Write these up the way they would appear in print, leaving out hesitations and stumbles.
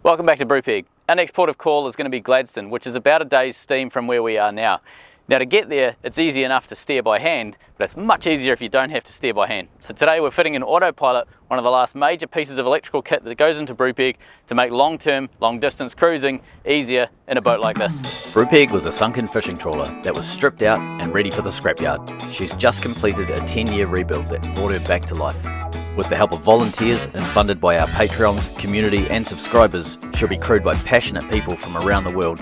Welcome back to Brupeg. Our next port of call is going to be Gladstone, which is about a day's steam from where we are now. Now to get there, it's easy enough to steer by hand, but it's much easier if you don't have to steer by hand. So today we're fitting an Autopilot, one of the last major pieces of electrical kit that goes into Brupeg to make long-term, long-distance cruising easier in a boat like this. Brupeg was a sunken fishing trawler that was stripped out and ready for the scrapyard. She's just completed a 10-year rebuild that's brought her back to life. With the help of volunteers and funded by our Patreons, community and subscribers, she'll be crewed by passionate people from around the world.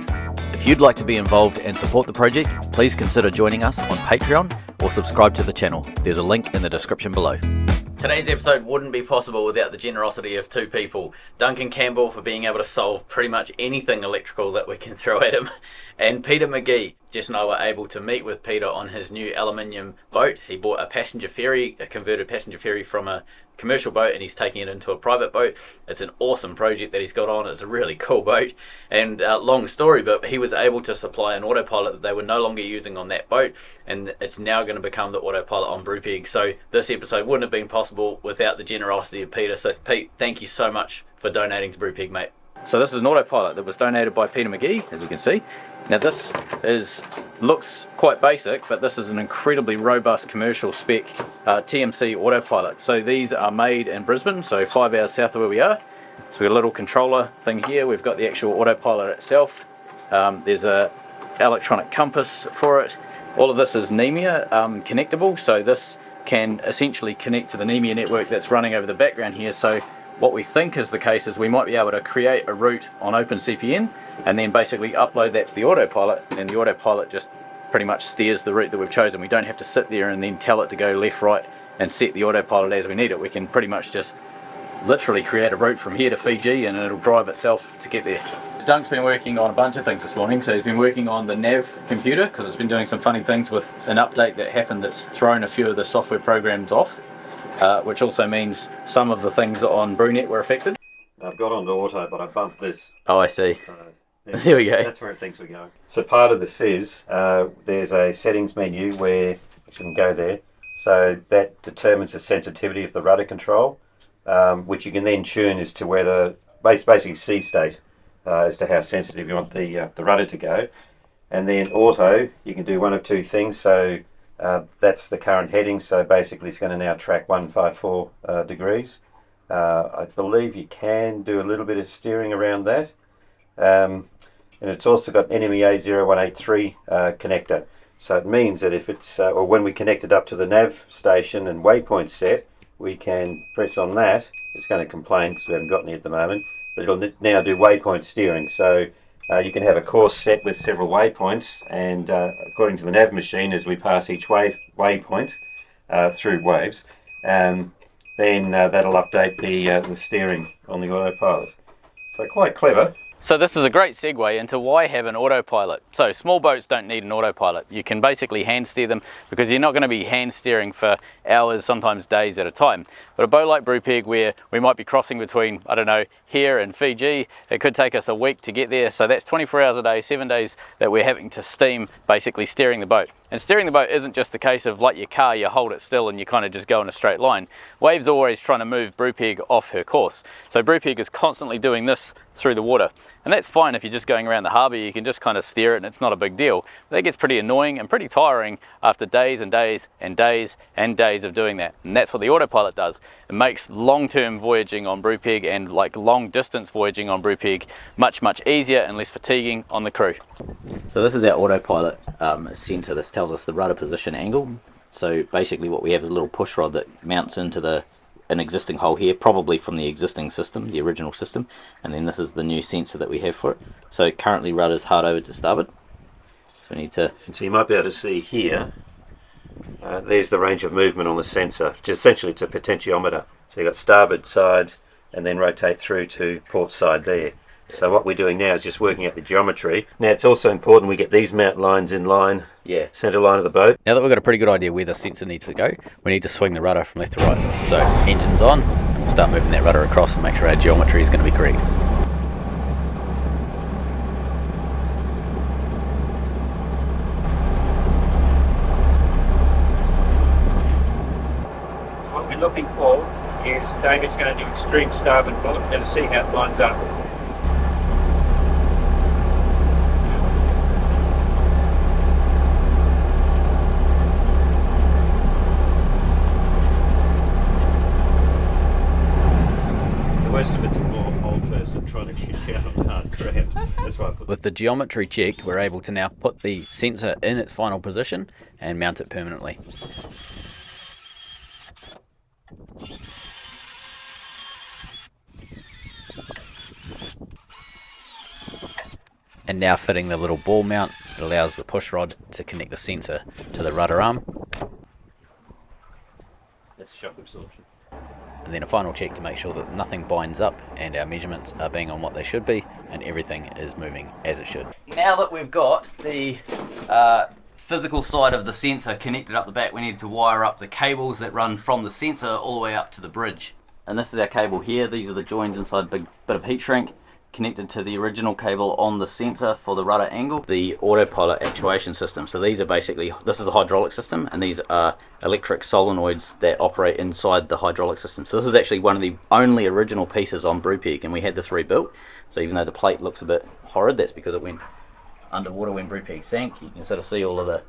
If you'd like to be involved and support the project, please consider joining us on Patreon or subscribe to the channel. There's a link in the description below. Today's episode wouldn't be possible without the generosity of two people. Duncan Campbell for being able to solve pretty much anything electrical that we can throw at him, and Peter McGee. Jess and I were able to meet with Peter on his new aluminium boat. He bought a passenger ferry, a converted passenger ferry from a commercial boat, and he's taking it into a private boat. It's an awesome project that he's got on. It's a really cool boat, and long story, but he was able to supply an Autopilot that they were no longer using on that boat, and it's now going to become the Autopilot on Brupeg. So this episode wouldn't have been possible without the generosity of Peter. So Pete, thank you so much for donating to Brupeg, mate. So this is an Autopilot that was donated by Peter McGee, as you can see. Now this looks quite basic, but this is an incredibly robust commercial spec TMC Autopilot. So these are made in Brisbane, so 5 hours south of where we are. So we've got a little controller thing here. We've got the actual Autopilot itself. There's a electronic compass for it. All of this is NEMIA connectable, so this can essentially connect to the NEMIA network that's running over the background here. So what we think is the case is we might be able to create a route on OpenCPN and then basically upload that to the Autopilot, and the Autopilot just pretty much steers the route that we've chosen. We don't have to sit there and then tell it to go left, right, and set the Autopilot as we need it. We can pretty much just literally create a route from here to Fiji and it'll drive itself to get there. Dunk's been working on a bunch of things this morning. So he's been working on the nav computer because it's been doing some funny things with an update that happened that's thrown a few of the software programs off. Which also means some of the things on BrewNet were affected. I've got onto auto, but I bumped this. Oh, I see. Yeah, there we go. That's where things were going. So part of this is, there's a settings menu where you can go there. So that determines the sensitivity of the rudder control, which you can then tune as to whether, basically C state, as to how sensitive you want the rudder to go. And then auto, you can do one of two things. So that's the current heading, so basically it's going to now track 154 degrees. I believe you can do a little bit of steering around that, and it's also got NMEA 0183 connector, so it means that if it's or when we connect it up to the nav station and waypoint set, we can press on that. It's going to complain because we haven't got any at the moment, but it'll now do waypoint steering. So you can have a course set with several waypoints, and according to the nav machine, as we pass each waypoint through waves, then that'll update the steering on the Autopilot. So quite clever. So this is a great segue into why have an Autopilot. So small boats don't need an Autopilot. You can basically hand steer them because you're not going to be hand steering for hours, sometimes days at a time. But a boat like Brupeg, where we might be crossing between, I don't know, here and Fiji, it could take us a week to get there. So that's 24 hours a day, 7 days that we're having to steam, basically steering the boat. And steering the boat isn't just the case of like your car, you hold it still and you kind of just go in a straight line. Wave's always trying to move Brupeg off her course. So Brupeg is constantly doing this through the water. And that's fine if you're just going around the harbour, you can just kind of steer it and it's not a big deal. But that gets pretty annoying and pretty tiring after days and days and days and days of doing that. And that's what the Autopilot does. It makes long-term voyaging on Brupeg and like long-distance voyaging on Brupeg much, much easier and less fatiguing on the crew. So this is our Autopilot centre. This tells us the rudder position angle. So basically what we have is a little push rod that mounts into an existing hole here, probably from the existing system, the original system, and then this is the new sensor that we have for it. So currently rudder's hard over to starboard. So we need to... And so you might be able to see here, there's the range of movement on the sensor, which is essentially it's a potentiometer. So you've got starboard side and then rotate through to port side there. So what we're doing now is just working out the geometry. Now it's also important we get these mount lines in line, centre line of the boat. Now that we've got a pretty good idea where the sensor needs to go, we need to swing the rudder from left to right. So engine's on, we'll start moving that rudder across and make sure our geometry is going to be correct. So what we're looking for is David's going to do extreme starboard bullet. We're going to see how it lines up. person trying to get down on hard ground. That's why I put. With the geometry checked, we're able to now put the sensor in its final position and mount it permanently. And now fitting the little ball mount, it allows the push rod to connect the sensor to the rudder arm. That's shock absorption. And then a final check to make sure that nothing binds up and our measurements are being on what they should be and everything is moving as it should. Now that we've got the physical side of the sensor connected up the back, we need to wire up the cables that run from the sensor all the way up to the bridge. And this is our cable here. These are the joins inside a big bit of heat shrink, connected to the original cable on the sensor for the rudder angle. The Autopilot actuation system. So these are basically, this is the hydraulic system, and these are electric solenoids that operate inside the hydraulic system. So this is actually one of the only original pieces on Brupeg, and we had this rebuilt. So even though the plate looks a bit horrid, that's because it went underwater when Brupeg sank. You can sort of see all of the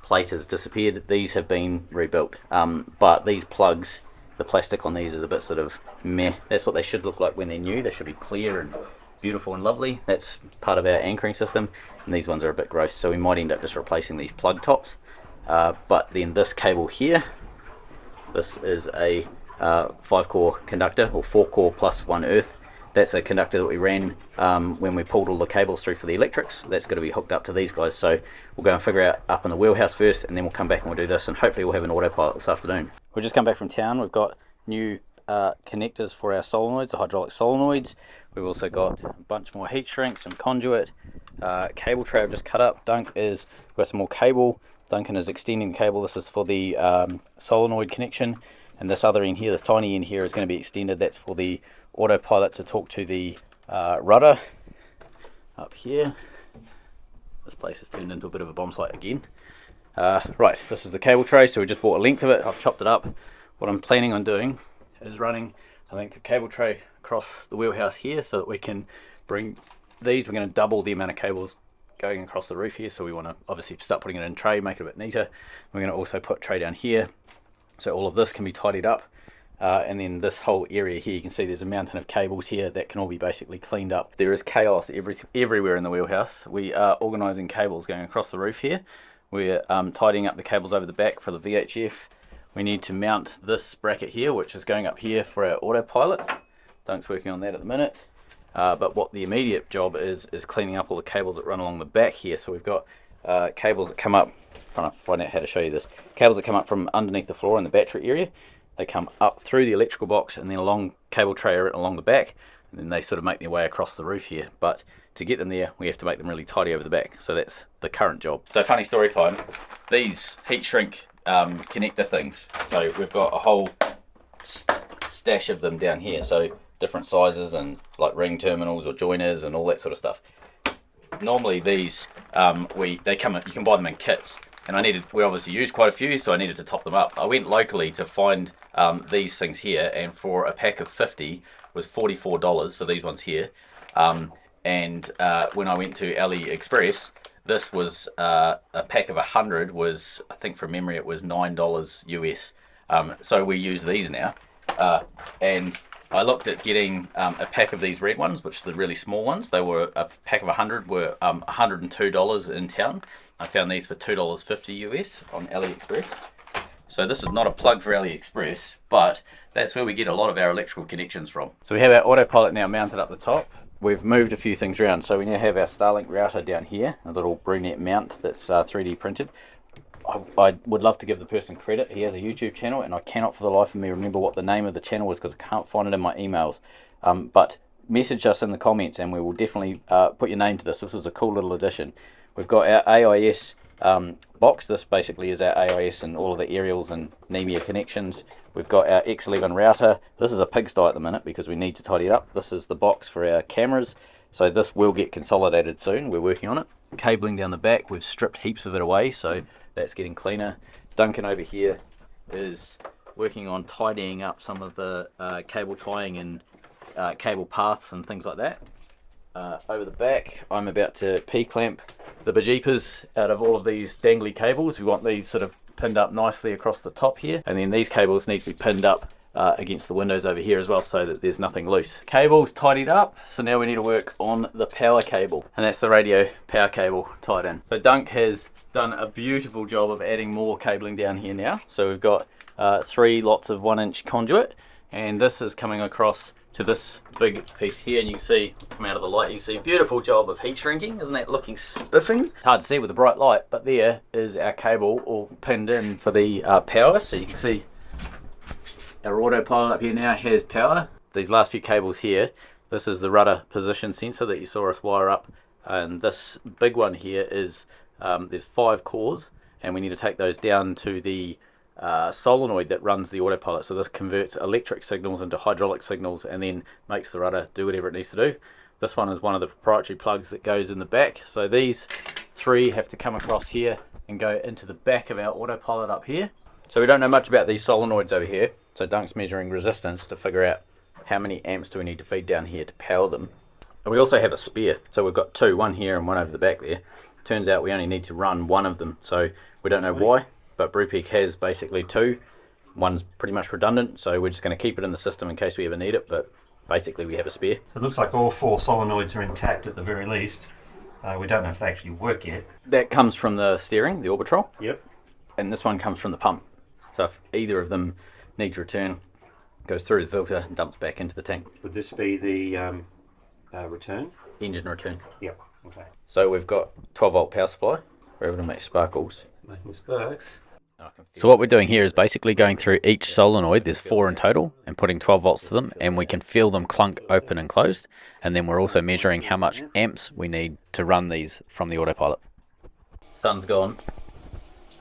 plate has disappeared. These have been rebuilt, but these plugs, the plastic on these is a bit sort of meh. That's what they should look like when they're new. They should be clear and beautiful and lovely. That's part of our anchoring system, and these ones are a bit gross, so we might end up just replacing these plug tops. But then this cable here, this is a 5-core conductor, or 4-core plus 1 earth. That's a conductor that we ran when we pulled all the cables through for the electrics. That's going to be hooked up to these guys, so we'll go and figure out up in the wheelhouse first, and then we'll come back and we'll do this, and hopefully we'll have an autopilot this afternoon. We've just come back from town. We've got new connectors for our solenoids, the hydraulic solenoids. We've also got a bunch more heat shrink, some conduit, cable tray I've just cut up. We've got some more cable. Duncan is extending the cable. This is for the solenoid connection, and this other end here, this tiny end here, is going to be extended. That's for the autopilot to talk to the rudder up here. This place has turned into a bit of a bomb site again. Right, this is the cable tray, so we just bought a length of it. I've chopped it up. What I'm planning on doing is running, I think, the cable tray across the wheelhouse here, so that we can bring these. We're going to double the amount of cables going across the roof here, so we want to obviously start putting it in tray, make it a bit neater. We're going to also put tray down here, so all of this can be tidied up. And then this whole area here, you can see there's a mountain of cables here that can all be basically cleaned up. There is chaos everywhere in the wheelhouse. We are organising cables going across the roof here. We're tidying up the cables over the back for the VHF. We need to mount this bracket here, which is going up here for our autopilot. Dunk's working on that at the minute. But what the immediate job is cleaning up all the cables that run along the back here. So we've got cables that come up, I'm trying to find out how to show you this. Cables that come up from underneath the floor in the battery area. They come up through the electrical box and then along cable tray along the back, and then they sort of make their way across the roof here. But to get them there, we have to make them really tidy over the back. So that's the current job. So funny story time, these heat shrink connector things. So we've got a whole stash of them down here. So different sizes and like ring terminals or joiners and all that sort of stuff. Normally these, they come in, you can buy them in kits. And we obviously used quite a few, so I needed to top them up. I went locally to find these things here, and for a pack of 50 was $44 for these ones here. And when I went to AliExpress, this was a pack of 100 was, I think from memory, it was $9 US. So we use these now. And I looked at getting a pack of these red ones, which are the really small ones. They were a pack of 100 were $102 in town. I found these for $2.50 US on AliExpress. So this is not a plug for AliExpress, but that's where we get a lot of our electrical connections from. So we have our autopilot now mounted up the top. We've moved a few things around. So we now have our Starlink router down here, a little brunette mount that's 3D printed. I would love to give the person credit. He has a YouTube channel, and I cannot for the life of me remember what the name of the channel is because I can't find it in my emails. But message us in the comments and we will definitely put your name to this. This was a cool little addition. We've got our AIS box. This basically is our AIS and all of the aerials and NEMIA connections. We've got our X11 router. This is a pigsty at the minute because we need to tidy it up. This is the box for our cameras. So this will get consolidated soon. We're working on it. Cabling down the back, we've stripped heaps of it away, so that's getting cleaner. Duncan over here is working on tidying up some of the cable tying and cable paths and things like that. Over the back, I'm about to P-clamp the bejeepers out of all of these dangly cables. We want these sort of pinned up nicely across the top here, and then these cables need to be pinned up against the windows over here as well, so that there's nothing loose. Cable's tidied up, so now we need to work on the power cable, and that's the radio power cable tied in. So Dunk has done a beautiful job of adding more cabling down here now. So we've got 3 lots of 1-inch conduit, and this is coming across to this big piece here, and you can see, come out of the light, you can see beautiful job of heat shrinking. Isn't that looking spiffing? It's hard to see with the bright light, but there is our cable all pinned in for the power. So you can see our Autopilot up here now has power. These last few cables here, this is the rudder position sensor that you saw us wire up, and this big one here is there's 5 cores, and we need to take those down to the solenoid that runs the Autopilot. So this converts electric signals into hydraulic signals and then makes the rudder do whatever it needs to do. This one is one of the proprietary plugs that goes in the back. So these 3 have to come across here and go into the back of our Autopilot up here. So we don't know much about these solenoids over here. So Dunk's measuring resistance to figure out how many amps do we need to feed down here to power them. And we also have a spare. So we've got 2, one here and one over the back there. Turns out we only need to run one of them. So we don't know why, but Brupeg has basically 2. One's pretty much redundant, so we're just going to keep it in the system in case we ever need it, but basically we have a spare. So it looks like all 4 solenoids are intact at the very least. We don't know if they actually work yet. That comes from the steering, the orbitrol. Yep. And this one comes from the pump. So if either of them needs return, it goes through the filter and dumps back into the tank. Would this be the return? Engine return. Yep. Okay. So we've got 12 volt power supply. We're able to make sparkles. Making sparks. So what we're doing here is basically going through each solenoid, there's 4 in total, and putting 12 volts to them, and we can feel them clunk open and closed, and then we're also measuring how much amps we need to run these from the Autopilot. Sun's gone.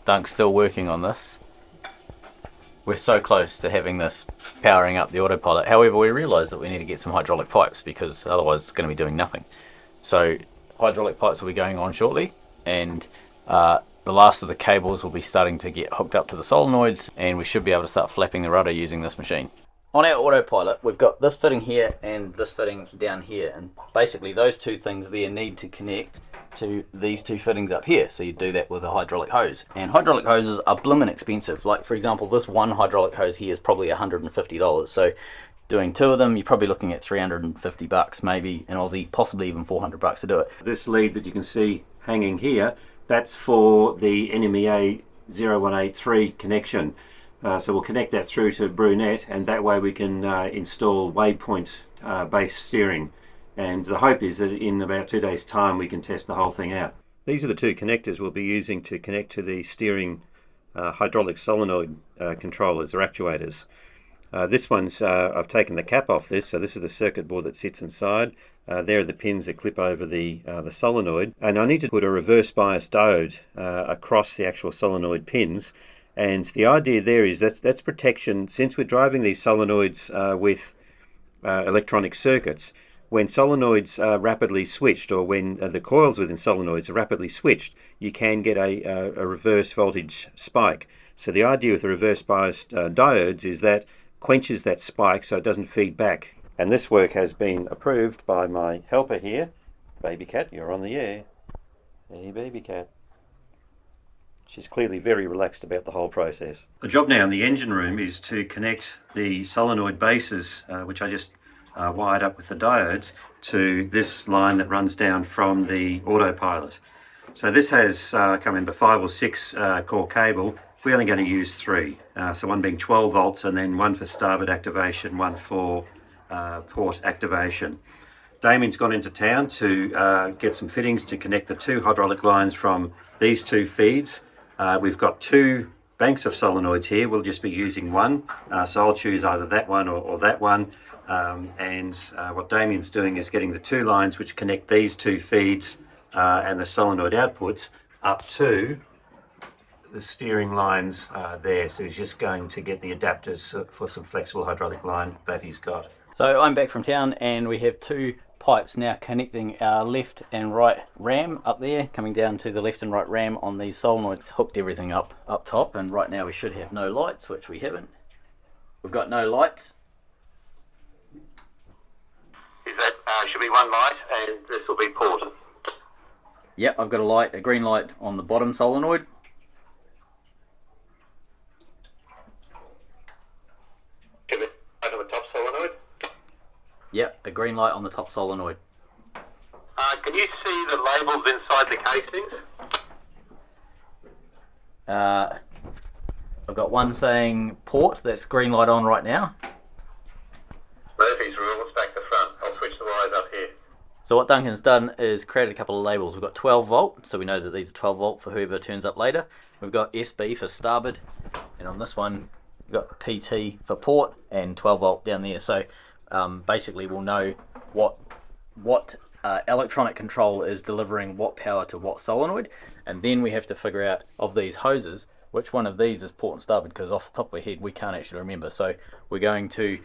Dunk's still working on this. We're so close to having this powering up the Autopilot. However, we realise that we need to get some hydraulic pipes, because otherwise it's going to be doing nothing. So hydraulic pipes will be going on shortly, and the last of the cables will be starting to get hooked up to the solenoids, and we should be able to start flapping the rudder using this machine. On our Autopilot, we've got this fitting here and this fitting down here, and basically those 2 things there need to connect to these 2 fittings up here. So you do that with a hydraulic hose, and hydraulic hoses are blimmin' expensive. Like, for example, this one hydraulic hose here is probably $150. So doing 2 of them, you're probably looking at 350 bucks, maybe in Aussie, possibly even 400 bucks to do it. This lead that you can see hanging here, that's for the NMEA 0183 connection. So we'll connect that through to Brunette, and that way we can install waypoint based steering. And the hope is that in about 2 days' time we can test the whole thing out. These are the 2 connectors we'll be using to connect to the steering hydraulic solenoid controllers or actuators. This one's, I've taken the cap off this, so this is the circuit board that sits inside. There are the pins that clip over the solenoid, and I need to put a reverse bias diode across the actual solenoid pins. And the idea there is that's protection, since we're driving these solenoids with electronic circuits. When solenoids are rapidly switched, or when the coils within solenoids are rapidly switched, you can get a reverse voltage spike. So the idea with the reverse biased diodes is that quenches that spike so it doesn't feed back. And this work has been approved by my helper here. Baby cat, you're on the air. Hey, baby cat. She's clearly very relaxed about the whole process. The job now in the engine room is to connect the solenoid bases, which I just wired up with the diodes, to this line that runs down from the Autopilot. So this has come in by 5 or 6 core cable. We're only going to use 3. So one being 12 volts, and then one for starboard activation, one for port activation. Damien's gone into town to get some fittings to connect the 2 hydraulic lines from these 2 feeds. We've got 2 banks of solenoids here. We'll just be using one, so I'll choose either that one or that one. What Damien's doing is getting the 2 lines which connect these 2 feeds and the solenoid outputs up to the steering lines there. So he's just going to get the adapters for some flexible hydraulic line that he's got. So I'm back from town, and we have 2 pipes now connecting our left and right ram up there, coming down to the left and right ram on these solenoids. Hooked everything up top, and right now we should have no lights, which we haven't. We've got no lights. Is that should be one light, and this will be ported. Yep, I've got a green light on the bottom solenoid. Give me Yep, a green light on the top solenoid. Can you see the labels inside the casings? I've got one saying port, that's green light on right now. Murphy's rule, it's back to front. I'll switch the wires up here. So what Duncan's done is created a couple of labels. We've got 12 volt, so we know that these are 12 volt for whoever turns up later. We've got SB for starboard, and on this one we've got PT for port and 12 volt down there. So basically we'll know what electronic control is delivering what power to what solenoid, and then we have to figure out of these hoses which one of these is port and starboard, because off the top of my head we can't actually remember. So we're going to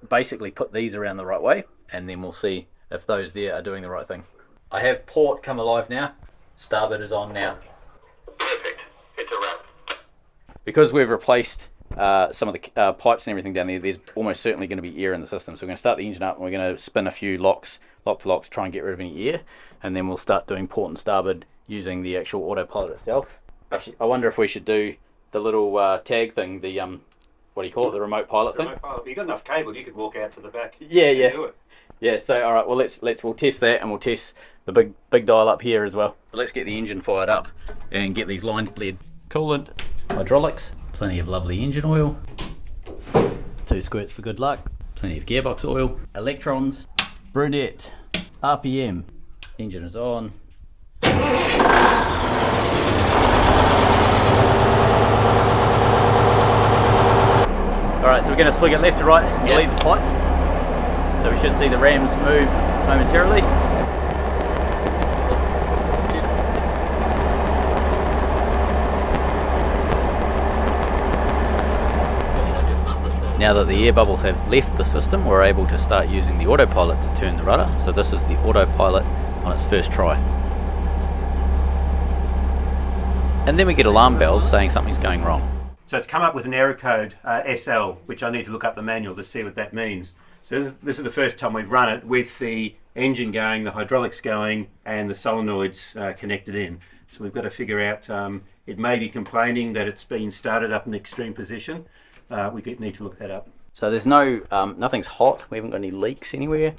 basically put these around the right way, and then we'll see if those there are doing the right thing. I have port come alive now, starboard is on now. Perfect. It's a wrap. Because we've replaced some of the pipes and everything down there, there's almost certainly going to be air in the system. So we're going to start the engine up and we're going to spin a few lock to locks, try and get rid of any air, and then we'll start doing port and starboard using the actual autopilot itself. Actually, I wonder if we should do the little tag thing, the what do you call it, the remote pilot thing? Remote pilot. If you've got enough cable, you could walk out to the back. Yeah. Do it. Yeah, so all right, well we'll test that, and we'll test the big dial up here as well. But let's get the engine fired up and get these lines bled. Coolant, hydraulics, plenty of lovely engine oil, 2 squirts for good luck, plenty of gearbox oil, electrons, brunette, RPM, engine is on. Alright, so we're going to swing it left to right and leave the pipes. So we should see the rams move momentarily. Now that the air bubbles have left the system, we're able to start using the autopilot to turn the rudder. So this is the autopilot on its first try. And then we get alarm bells saying something's going wrong. So it's come up with an error code, SL, which I need to look up the manual to see what that means. So this is the first time we've run it with the engine going, the hydraulics going, and the solenoids connected in. So we've got to figure out, it may be complaining that it's been started up in extreme position. We need to look that up. So there's no, nothing's hot, we haven't got any leaks anywhere.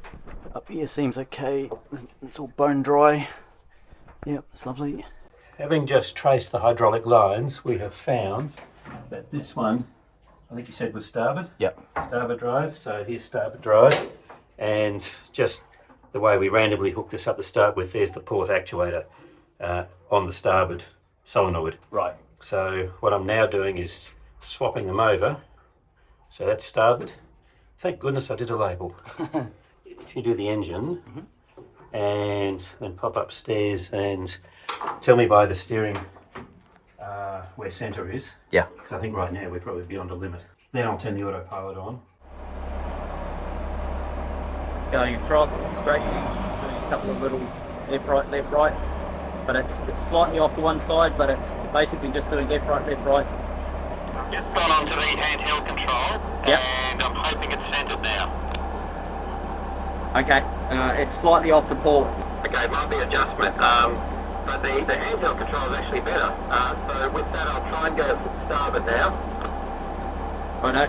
Up here seems okay, it's all bone dry. Yep, it's lovely. Having just traced the hydraulic lines, we have found that this one, I think you said was starboard? Yep. Starboard drive, so here's starboard drive. And just the way we randomly hooked this up to start with, there's the port actuator on the starboard solenoid. Right. So what I'm now doing is swapping them over. So that's starboard. Thank goodness I did a label. If you do the engine, and then pop upstairs and tell me by the steering where centre is. Yeah. Because I think right now we're probably beyond a limit. Then I'll turn the autopilot on. It's going across, straight, doing a couple of little left, right. But it's slightly off to one side, but it's basically just doing left, right. Just gone onto the handheld control, Yep. and I'm hoping it's centred now. Okay, it's slightly off the port. Okay, might be adjustment, but the handheld control is actually better. So with that, I'll try and go starboard now. Righto.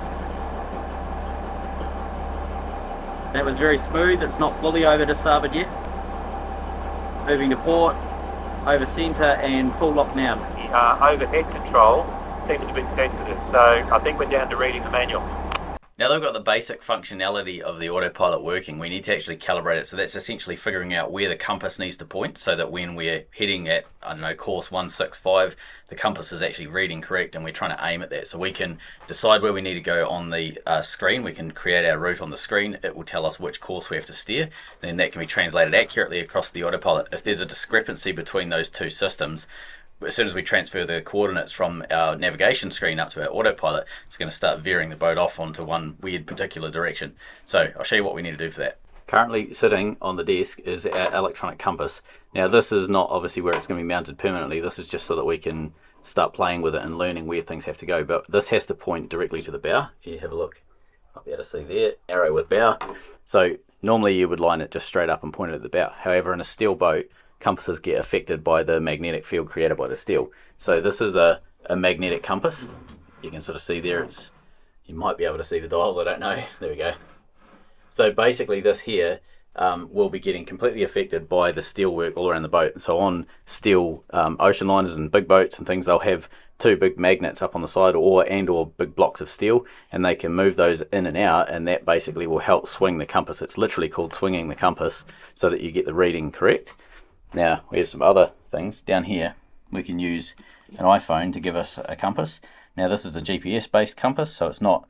That was very smooth, it's not fully over to starboard yet. Moving to port, over centre and full lock now. Overhead control seems to be sensitive, so I think we're down to reading the manual. Now that we've got the basic functionality of the autopilot working, we need to actually calibrate it. So that's essentially figuring out where the compass needs to point so that when we're heading at, I don't know, course 165, the compass is actually reading correct and we're trying to aim at that. So we can decide where we need to go on the screen. We can create our route on the screen. It will tell us which course we have to steer. Then that can be translated accurately across the autopilot. If there's a discrepancy between those two systems, as soon as we transfer the coordinates from our navigation screen up to our autopilot, it's going to start veering the boat off onto one weird particular direction. So I'll show you what we need to do for that. Currently sitting on the desk is our electronic compass. Now this is not obviously where it's going to be mounted permanently. This is just so that we can start playing with it and learning where things have to go. But this has to point directly to the bow. If you have a look, I'll be able to see there, arrow with bow. So normally you would line it just straight up and point it at the bow. However, in a steel boat, compasses get affected by the magnetic field created by the steel. So this is a magnetic compass. You can sort of see there, you might be able to see the dials, I don't know. There we go. So basically this here will be getting completely affected by the steel work all around the boat. So on steel ocean liners and big boats and things, they'll have two big magnets up on the side or big blocks of steel, and they can move those in and out, and that basically will help swing the compass. It's literally called swinging the compass, so that you get the reading correct. Now we have some other things down here. We can use an iPhone to give us a compass. Now this is a GPS based compass, so it's not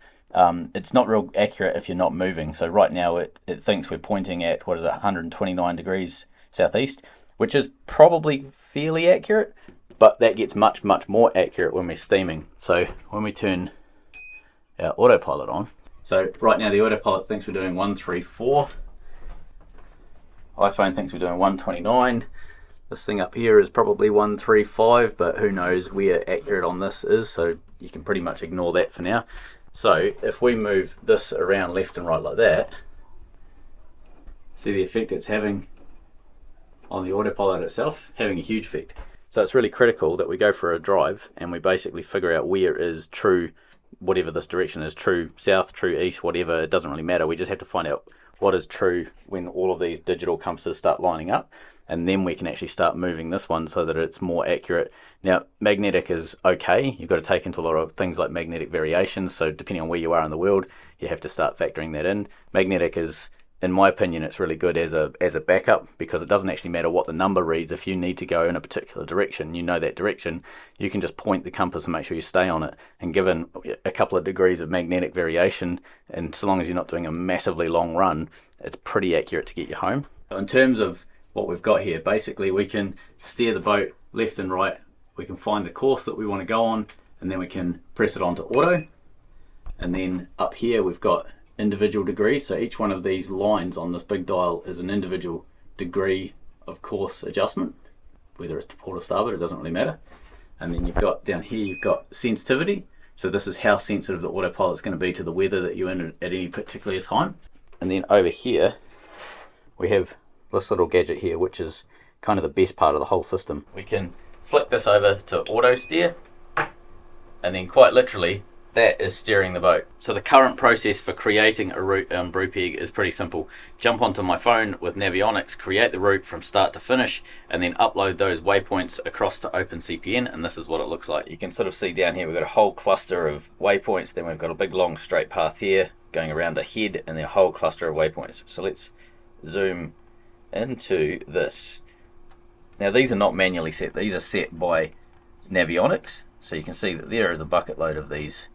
real accurate if you're not moving. So right now it thinks we're pointing at, 129 degrees southeast, which is probably fairly accurate, but that gets much more accurate when we're steaming. So when we turn our autopilot on, so right now the autopilot thinks we're doing 134, iPhone thinks we're doing 129. This thing up here is probably 135, but who knows where accurate on this is, so you can pretty much ignore that for now. So if we move this around left and right like that, see the effect it's having on the autopilot itself? Having a huge effect. So it's really critical that we go for a drive and we basically figure out where is true, whatever this direction is, true south, true east, whatever, it doesn't really matter. We just have to find out what is true when all of these digital compasses start lining up, and then we can actually start moving this one so that it's more accurate. Now, magnetic is okay. You've got to take into a lot of things like magnetic variations, so depending on where you are in the world, you have to start factoring that in. Magnetic is, in my opinion, it's really good as a backup, because it doesn't actually matter what the number reads. If you need to go in a particular direction, you know that direction, you can just point the compass and make sure you stay on it. And given a couple of degrees of magnetic variation, and so long as you're not doing a massively long run, it's pretty accurate to get you home. In terms of what we've got here, basically we can steer the boat left and right. We can find the course that we want to go on, and then we can press it onto auto. And then up here we've got individual degrees, so each one of these lines on this big dial is an individual degree of course adjustment, whether it's to port or starboard, it doesn't really matter. And then you've got down here, you've got sensitivity, so this is how sensitive the autopilot's going to be to the weather that you're in at any particular time. And then over here we have this little gadget here, which is kind of the best part of the whole system. We can flick this over to auto steer, and then quite literally that is steering the boat. So the current process for creating a route on Brupeg is pretty simple. Jump onto my phone with Navionics, create the route from start to finish, and then upload those waypoints across to OpenCPN, and this is what it looks like. You can sort of see down here we've got a whole cluster of waypoints, then we've got a big long straight path here going around a head, and then a whole cluster of waypoints. So let's zoom into this. Now these are not manually set, these are set by Navionics, so you can see that there is a bucket load of these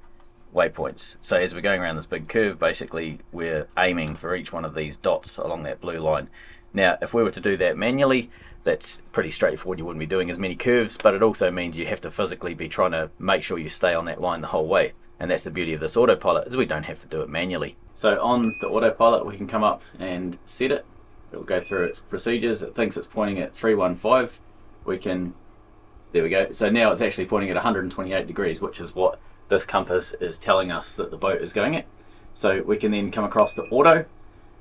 waypoints. So as we're going around this big curve, basically we're aiming for each one of these dots along that blue line. Now if we were to do that manually, that's pretty straightforward. You wouldn't be doing as many curves, but it also means you have to physically be trying to make sure you stay on that line the whole way. And that's the beauty of this autopilot, is we don't have to do it manually. So on the autopilot we can come up and set it. It'll go through its procedures. It thinks it's pointing at 315. We can, there we go. So now it's actually pointing at 128 degrees, which is what this compass is telling us that the boat is going at. So we can then come across to auto,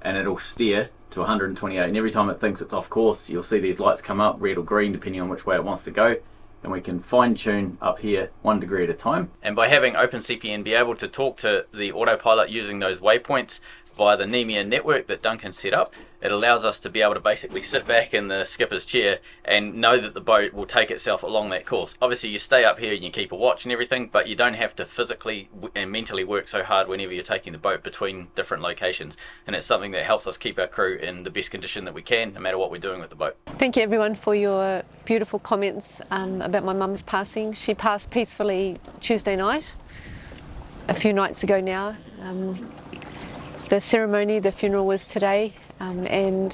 and it'll steer to 128. And every time it thinks it's off course, you'll see these lights come up, red or green, depending on which way it wants to go. And we can fine tune up here 1 degree at a time. And by having OpenCPN be able to talk to the autopilot using those waypoints via the Nemia network that Duncan set up, it allows us to be able to basically sit back in the skipper's chair and know that the boat will take itself along that course. Obviously you stay up here and you keep a watch and everything, but you don't have to physically and mentally work so hard whenever you're taking the boat between different locations, and it's something that helps us keep our crew in the best condition that we can, no matter what we're doing with the boat. Thank you everyone for your beautiful comments about my mum's passing. She passed peacefully Tuesday night, a few nights ago now. The ceremony, the funeral was today, and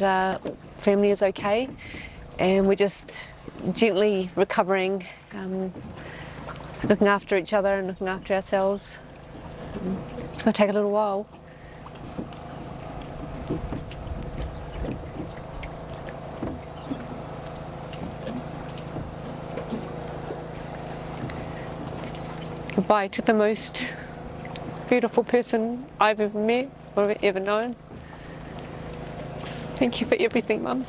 family is okay, and we're just gently recovering, looking after each other and looking after ourselves. It's going to take a little while. Goodbye to the most beautiful person I've ever met or ever known. Thank you for everything, Mum.